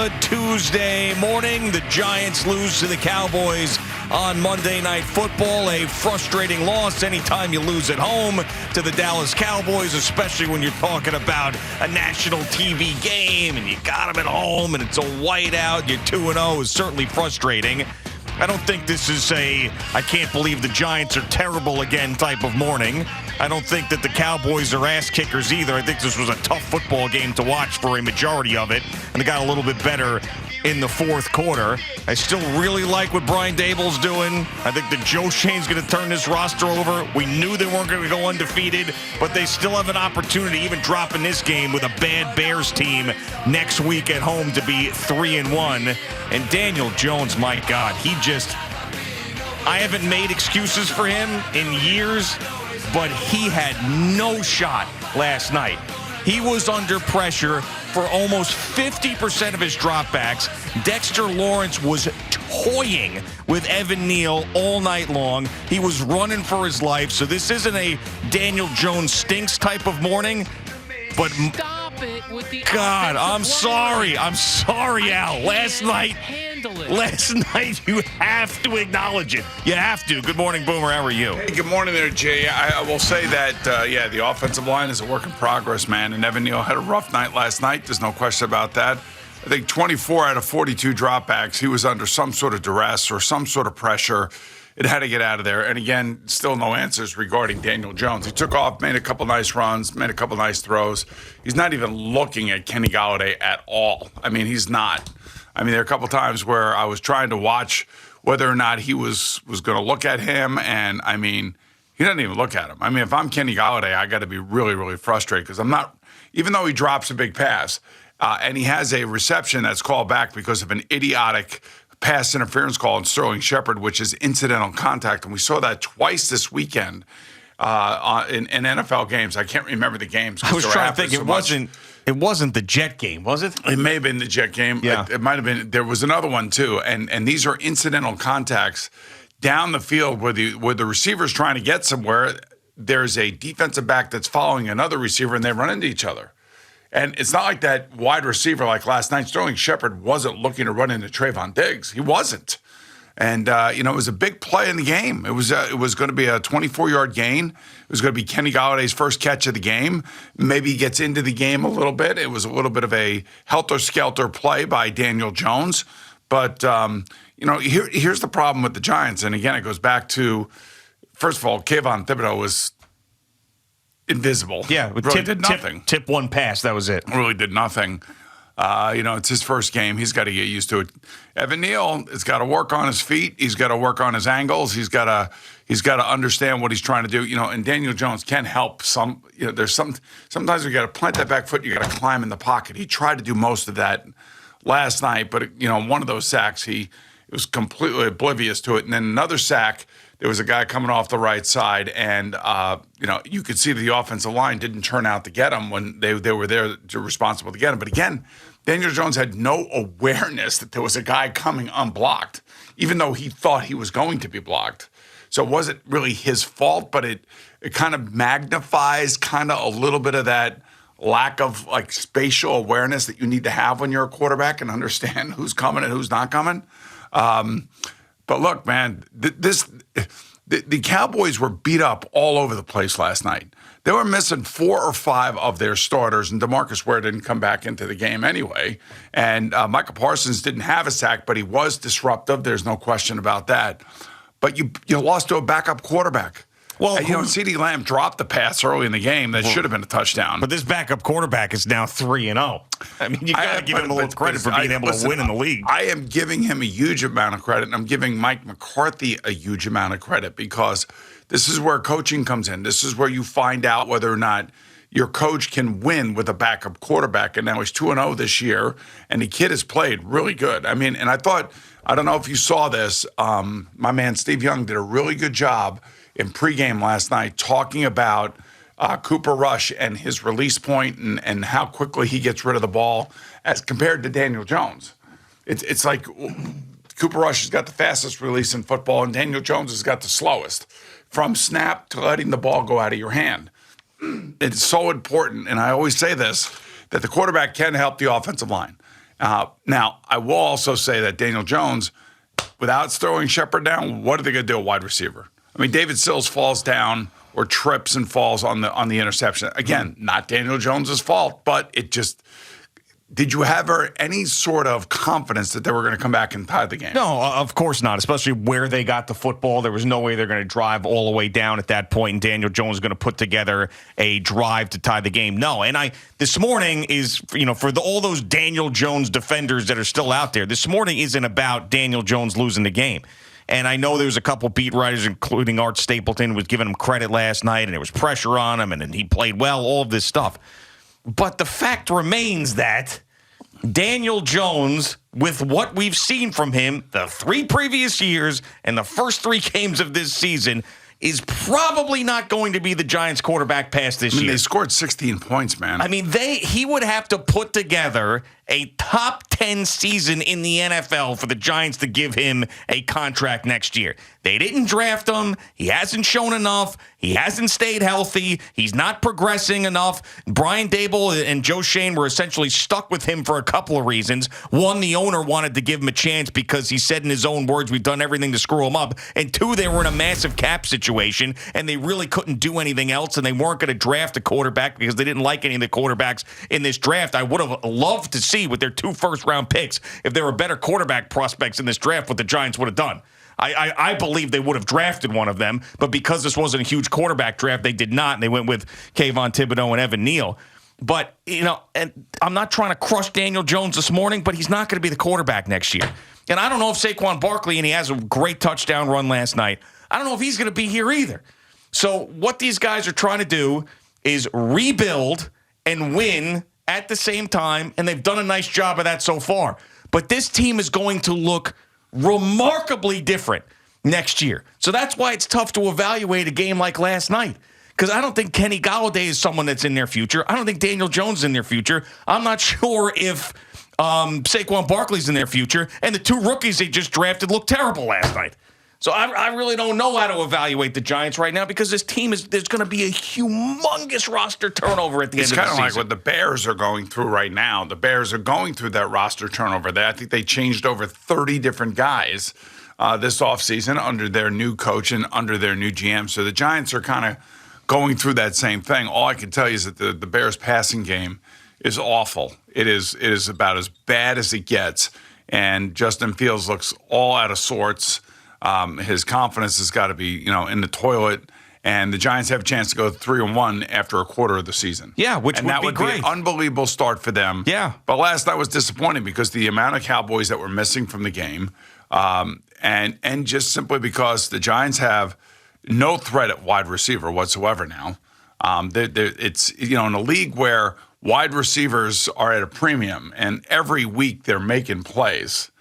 Good Tuesday morning. The Giants lose to the Cowboys on Monday Night Football. A frustrating loss anytime you lose at home to the Dallas Cowboys, especially when you're talking about a national TV game and you got them at home and it's a whiteout. You're 2-0 is certainly frustrating. I don't think this is I can't believe the Giants are terrible again type of morning. I don't think that the Cowboys are ass kickers either. I think this was a tough football game to watch for a majority of it, and they got a little bit better in the fourth quarter. I still really like what Brian Daboll's doing. I think that Joe Shane's going to turn this roster over. We knew they weren't going to go undefeated, but they still have an opportunity, even dropping this game with a bad Bears team next week at home, to be 3-1. And Daniel Jones, my God, I haven't made excuses for him in years, but he had no shot last night. He was under pressure for almost 50% of his dropbacks. Dexter Lawrence was toying with Evan Neal all night long. He was running for his life. So this isn't a Daniel Jones stinks type of morning, but God, I'm sorry. I'm sorry, Al. Last night, you have to acknowledge it. You have to. Good morning, Boomer. How are you? Hey, good morning there, Jay. I will say that, the offensive line is a work in progress, man. And Evan Neal had a rough night last night. There's no question about that. I think 24 out of 42 dropbacks, he was under some sort of duress or some sort of pressure. It had to get out of there. And again, still no answers regarding Daniel Jones. He took off, made a couple nice runs, made a couple nice throws. He's not even looking at Kenny Gallade at all. I mean, he's not. I mean, there are a couple times where I was trying to watch whether or not he was going to look at him. And, I mean, he doesn't even look at him. I mean, if I'm Kenny Gallade, I got to be really, really frustrated because I'm not – even though he drops a big pass and he has a reception that's called back because of an idiotic – pass interference call on Sterling Shepard, which is incidental contact. And we saw that twice this weekend in NFL games. I can't remember the games. I was trying to think. It wasn't the Jet game, was it? It may have been the Jet game. Yeah. It might have been. There was another one, too. And these are incidental contacts down the field where the receiver's trying to get somewhere. There's a defensive back that's following another receiver, and they run into each other. And it's not like that wide receiver like last night. Sterling Shepard wasn't looking to run into Trayvon Diggs. He wasn't. And, it was a big play in the game. It was going to be a 24-yard gain. It was going to be Kenny Gallade's first catch of the game. Maybe he gets into the game a little bit. It was a little bit of a helter-skelter play by Daniel Jones. But, here's the problem with the Giants. And, again, it goes back to, first of all, Kayvon Thibodeau was invisible. Yeah, really did nothing. Tip one pass, that was it. Really did nothing. It's his first game. He's got to get used to it. Evan Neal has got to work on his feet. He's got to work on his angles. He's got to understand what he's trying to do. And Daniel Jones can help some. There's sometimes you got to plant that back foot. You got to climb in the pocket. He tried to do most of that last night, but one of those sacks he was completely oblivious to it. And then another sack. There was a guy coming off the right side, and you could see the offensive line didn't turn out to get him when they were there responsible to get him. But again, Daniel Jones had no awareness that there was a guy coming unblocked, even though he thought he was going to be blocked. So it wasn't really his fault, but it kind of magnifies kind of a little bit of that lack of spatial awareness that you need to have when you're a quarterback and understand who's coming and who's not coming. But look, man, the Cowboys were beat up all over the place last night. They were missing 4 or 5 of their starters, and DeMarcus Ware didn't come back into the game anyway. And Micah Parsons didn't have a sack, but he was disruptive. There's no question about that. But you lost to a backup quarterback. Well, CeeDee Lamb dropped the pass early in the game that should have been a touchdown. But this backup quarterback is now 3-0. I mean, you got to give him a little credit for being able to win in the league. I am giving him a huge amount of credit, and I'm giving Mike McCarthy a huge amount of credit because this is where coaching comes in. This is where you find out whether or not your coach can win with a backup quarterback. And now he's 2-0 this year, and the kid has played really good. I mean, and I don't know if you saw this, my man Steve Young did a really good job in pregame last night talking about Cooper Rush and his release point and how quickly he gets rid of the ball as compared to Daniel Jones. It's like Cooper Rush has got the fastest release in football, and Daniel Jones has got the slowest. From snap to letting the ball go out of your hand. It's so important, and I always say this, that the quarterback can help the offensive line. Now, I will also say that Daniel Jones, without throwing Shepard down, what are they going to do at wide receiver? I mean, David Sills falls down or trips and falls on the interception. Again, not Daniel Jones's fault, but it just – did you have any sort of confidence that they were going to come back and tie the game? No, of course not, especially where they got the football. There was no way they're going to drive all the way down at that point, and Daniel Jones is going to put together a drive to tie the game. No, and this morning is, for all those Daniel Jones defenders that are still out there, this morning isn't about Daniel Jones losing the game. And I know there was a couple beat writers, including Art Stapleton, was giving him credit last night, and there was pressure on him, and he played well, all of this stuff. But the fact remains that Daniel Jones, with what we've seen from him the 3 previous years and the first 3 games of this season, is probably not going to be the Giants quarterback past this year. They scored 16 points, man. I mean, he would have to put together a top 10 season in the NFL for the Giants to give him a contract next year. They didn't draft him. He hasn't shown enough. He hasn't stayed healthy. He's not progressing enough. Brian Daboll and Joe Schoen were essentially stuck with him for a couple of reasons. One, the owner wanted to give him a chance because he said in his own words, we've done everything to screw him up. And 2, they were in a massive cap situation, and they really couldn't do anything else, and they weren't going to draft a quarterback because they didn't like any of the quarterbacks in this draft. I would have loved to see with their 2 first-round picks if there were better quarterback prospects in this draft, what the Giants would have done. I believe they would have drafted one of them, but because this wasn't a huge quarterback draft, they did not, and they went with Kayvon Thibodeau and Evan Neal. But, and I'm not trying to crush Daniel Jones this morning, but he's not going to be the quarterback next year. And I don't know if Saquon Barkley, and he has a great touchdown run last night, I don't know if he's going to be here either. So what these guys are trying to do is rebuild and win at the same time, and they've done a nice job of that so far. But this team is going to look remarkably different next year. So that's why it's tough to evaluate a game like last night, because I don't think Kenny Gallade is someone that's in their future. I don't think Daniel Jones is in their future. I'm not sure if Saquon Barkley's in their future, and the 2 rookies they just drafted looked terrible last night. So I really don't know how to evaluate the Giants right now, because this team there's going to be a humongous roster turnover at the end of the season. It's kind of like what the Bears are going through right now. The Bears are going through that roster turnover. I think they changed over 30 different guys this offseason under their new coach and under their new GM. So the Giants are kind of going through that same thing. All I can tell you is that the Bears passing game is awful. It is about as bad as it gets. And Justin Fields looks all out of sorts. His confidence has got to be, in the toilet, and the Giants have a chance to go 3-1 after a quarter of the season. Yeah, which would be great. Be an unbelievable start for them. Yeah. But last night was disappointing because the amount of Cowboys that were missing from the game, and just simply because the Giants have no threat at wide receiver whatsoever now. It's in a league where wide receivers are at a premium, and every week they're making plays.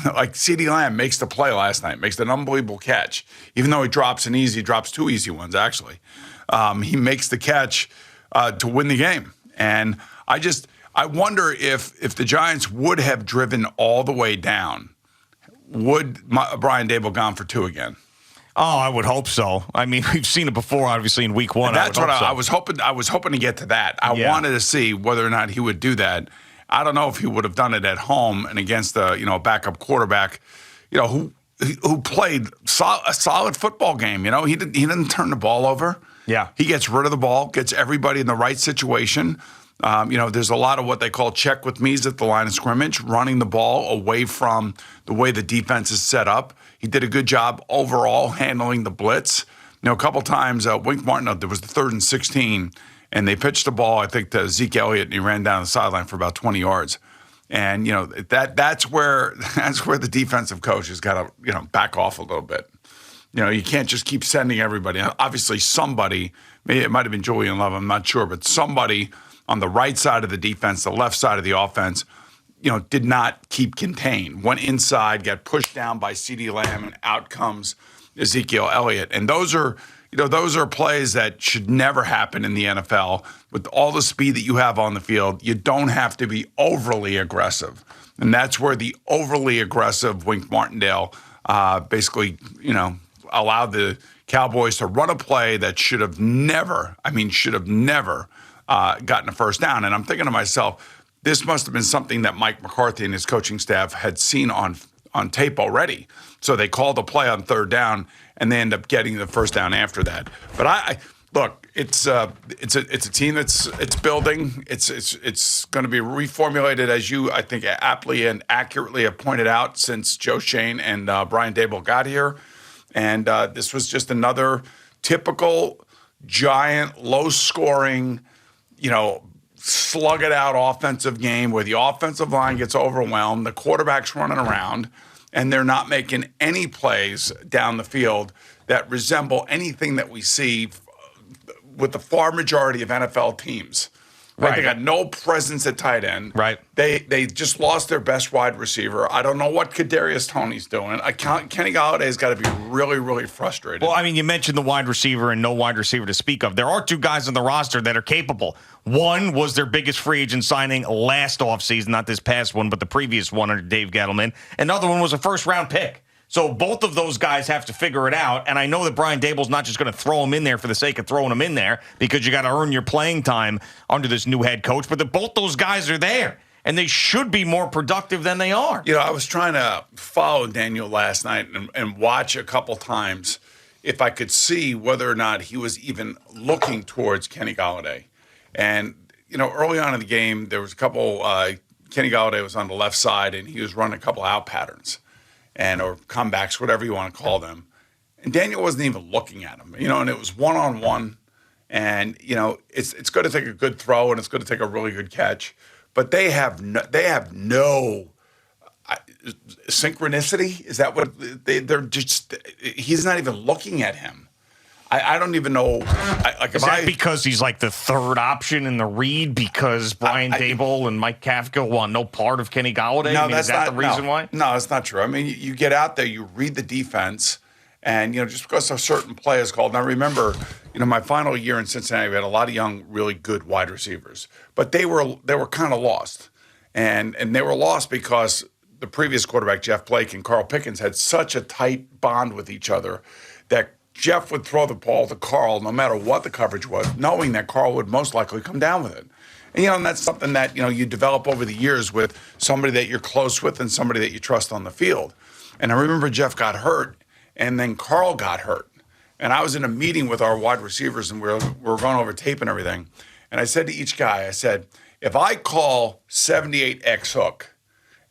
Like CeeDee Lamb makes the play last night, makes an unbelievable catch. Even though he drops 2 easy ones, actually. He makes the catch to win the game. And I wonder if the Giants would have driven all the way down, would Brian Daboll gone for 2 again? Oh, I would hope so. I mean, we've seen it before, obviously, in week 1. And that's what I was hoping. I was hoping to get to that. I wanted to see whether or not he would do that. I don't know if he would have done it at home and against a backup quarterback, who played a solid football game. He didn't turn the ball over. Yeah, he gets rid of the ball, gets everybody in the right situation. There's a lot of what they call check with me's at the line of scrimmage, running the ball away from the way the defense is set up. He did a good job overall handling the blitz. A couple times, Wink Martindale, there was the 3rd and 16. And they pitched the ball, I think, to Zeke Elliott, and he ran down the sideline for about 20 yards. And that's where the defensive coach has got to back off a little bit. You can't just keep sending everybody. Obviously, somebody, maybe it might have been Julian Love, I'm not sure, but somebody on the right side of the defense, the left side of the offense, did not keep contained. Went inside, got pushed down by CeeDee Lamb, and out comes Ezekiel Elliott. And those are plays that should never happen in the NFL. With all the speed that you have on the field, you don't have to be overly aggressive. And that's where the overly aggressive Wink Martindale basically, allowed the Cowboys to run a play that should have never gotten a first down. And I'm thinking to myself, this must have been something that Mike McCarthy and his coaching staff had seen on tape already. So they called a play on third down, and they end up getting the first down after that. But I look, it's a team that's building. It's going to be reformulated, as you I think aptly and accurately have pointed out, since Joe Shane and Brian Daboll got here, and this was just another typical giant, low-scoring, slug it out offensive game where the offensive line gets overwhelmed, the quarterback's running around, and they're not making any plays down the field that resemble anything that we see with the far majority of NFL teams. Right? They got no presence at tight end. Right. They just lost their best wide receiver. I don't know what Kadarius Toney's doing. Kenny Galladay's got to be really, really frustrated. Well, I mean, you mentioned the wide receiver and no wide receiver to speak of. There are two guys on the roster that are capable. One was their biggest free agent signing last offseason, not this past one, but the previous one under Dave Gettleman. Another one was a first-round pick. So both of those guys have to figure it out. And I know that Brian Daboll's not just going to throw them in there for the sake of throwing them in there, because you got to earn your playing time under this new head coach. But both those guys are there, and they should be more productive than they are. I was trying to follow Daniel last night and watch a couple times if I could see whether or not he was even looking towards Kenny Galladay. And, early on in the game, there was a couple, Kenny Galladay was on the left side, and he was running a couple out patterns. Or comebacks, whatever you want to call them. And Daniel wasn't even looking at him, and it was one-on-one. And, it's going to take a good throw, and it's going to take a really good catch. But they have no synchronicity. Is that what they're just? He's not even looking at him. I don't even know. Is that because he's like the third option in the read because Brian Daboll and Mike Kafka want no part of Kenny Galladay? No, is that the reason why? No, that's not true. I mean, you get out there, you read the defense, and, just because a certain play is called. Now, remember, my final year in Cincinnati, we had a lot of young, really good wide receivers. But they were kind of lost. And they were lost because the previous quarterback, Jeff Blake, and Carl Pickens had such a tight bond with each other that Jeff would throw the ball to Carl no matter what the coverage was, knowing that Carl would most likely come down with it. And, and that's something that, you develop over the years with somebody that you're close with and somebody that you trust on the field. And I remember Jeff got hurt, and then Carl got hurt. And I was in a meeting with our wide receivers, and we were going over tape and everything. And I said to each guy, I said, if I call 78X hook,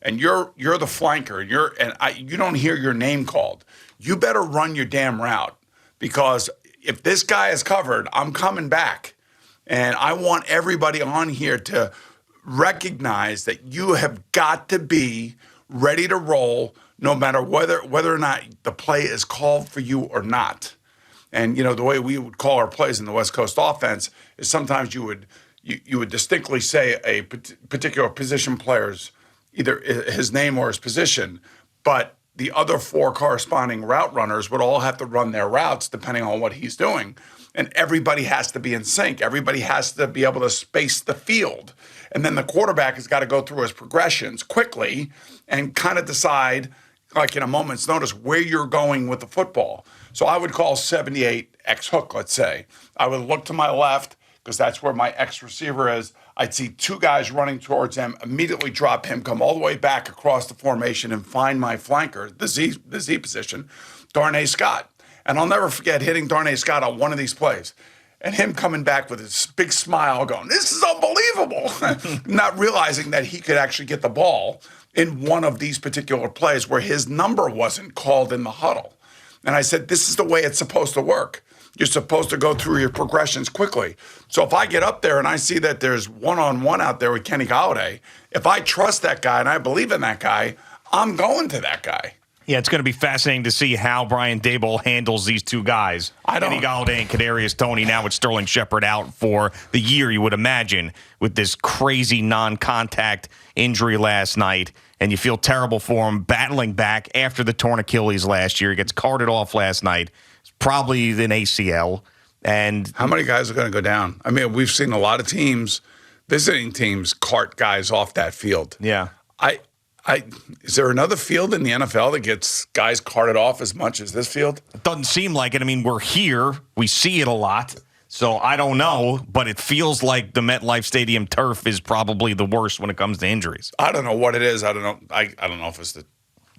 and you're the flanker, and you don't hear your name called, you better run your damn route. Because if this guy is covered, I'm coming back. And I want everybody on here to recognize that you have got to be ready to roll no matter whether or not the play is called for you or not. And, the way we would call our plays in the West Coast offense is sometimes you would distinctly say a particular position player's either his name or his position, but the other four corresponding route runners would all have to run their routes depending on what he's doing. And everybody has to be in sync. Everybody has to be able to space the field. And then the quarterback has got to go through his progressions quickly and kind of decide, like in a moment's notice, where you're going with the football. So I would call 78X hook, let's say. I would look to my left because that's where my X receiver is. I'd see two guys running towards him, immediately drop him, come all the way back across the formation and find my flanker, the Z position, Darnay Scott. And I'll never forget hitting Darnay Scott on one of these plays and him coming back with his big smile going, this is unbelievable, not realizing that he could actually get the ball in one of these particular plays where his number wasn't called in the huddle. And I said, this is the way it's supposed to work. You're supposed to go through your progressions quickly. So if I get up there and I see that there's one-on-one out there with Kenny Galladay, if I trust that guy and I believe in that guy, I'm going to that guy. Yeah, it's going to be fascinating to see how Brian Daboll handles these two guys. Kenny Galladay and Kadarius Toney, now with Sterling Shepard out for the year, you would imagine, with this crazy non-contact injury last night. And you feel terrible for him battling back after the torn Achilles last year. He gets carted off last night. It's probably an ACL. And how many guys are going to go down? I mean, we've seen a lot of teams, visiting teams, cart guys off that field. Yeah. Is there another field in the NFL that gets guys carted off as much as this field? It doesn't seem like it. I mean, we're here. We see it a lot. So I don't know, but it feels like the MetLife Stadium turf is probably the worst when it comes to injuries. I don't know what it is. I don't know. I don't know if it's the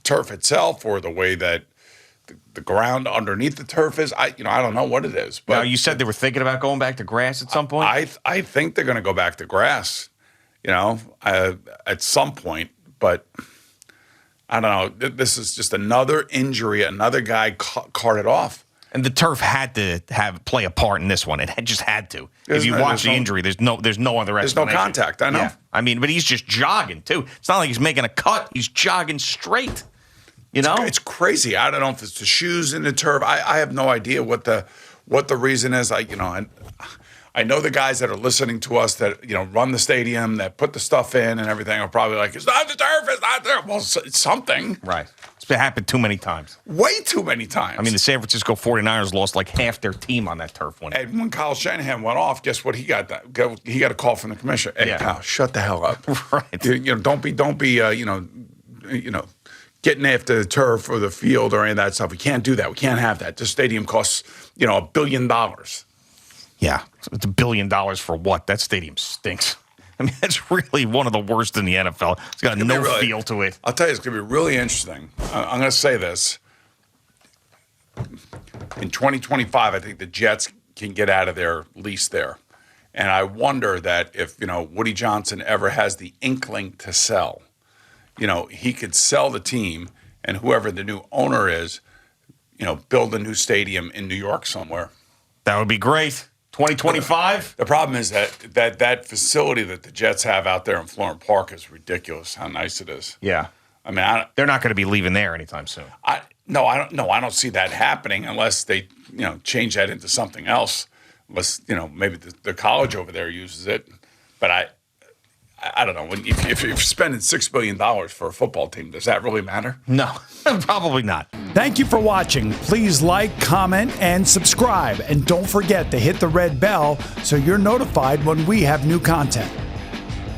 turf itself or the way that the ground underneath the turf is. I don't know what it is. But now, you said they were thinking about going back to grass at some point? I think they're going to go back to grass, at some point. But I don't know. This is just another injury. Another guy carted off. And the turf had to play a part in this one. It just had to. If you watch the injury, there's no other explanation. There's no contact. I know. Yeah. I mean, but he's just jogging too. It's not like he's making a cut. He's jogging straight. It's crazy. I don't know if it's the shoes in the turf. I have no idea what the reason is. I know the guys that are listening to us that run the stadium, that put the stuff in and everything are probably like, it's not the turf. It's not there. Well, it's something. Right. It's happened too many times. Way too many times. I mean, the San Francisco 49ers lost like half their team on that turf one. And when Kyle Shanahan went off, guess what? He got a call from the commissioner. Hey, Kyle, shut the hell up. Right. Don't be getting after the turf or the field or any of that stuff. We can't do that. We can't have that. This stadium costs, $1 billion. Yeah. It's $1 billion for what? That stadium stinks. I mean, that's really one of the worst in the NFL. It's got no feel to it. I'll tell you, it's going to be really interesting. I'm going to say this. In 2025, I think the Jets can get out of their lease there. And I wonder that if, Woody Johnson ever has the inkling to sell, he could sell the team and whoever the new owner is, build a new stadium in New York somewhere. That would be great. 2025? The problem is that facility that the Jets have out there in Florent Park is ridiculous. How nice it is. Yeah. I mean, they're not going to be leaving there anytime soon. I don't see that happening unless they, change that into something else. Unless, maybe the college over there uses it. But I don't know. If you're spending $6 billion for a football team, does that really matter? No, probably not. Thank you for watching. Please like, comment, and subscribe. And don't forget to hit the red bell so you're notified when we have new content.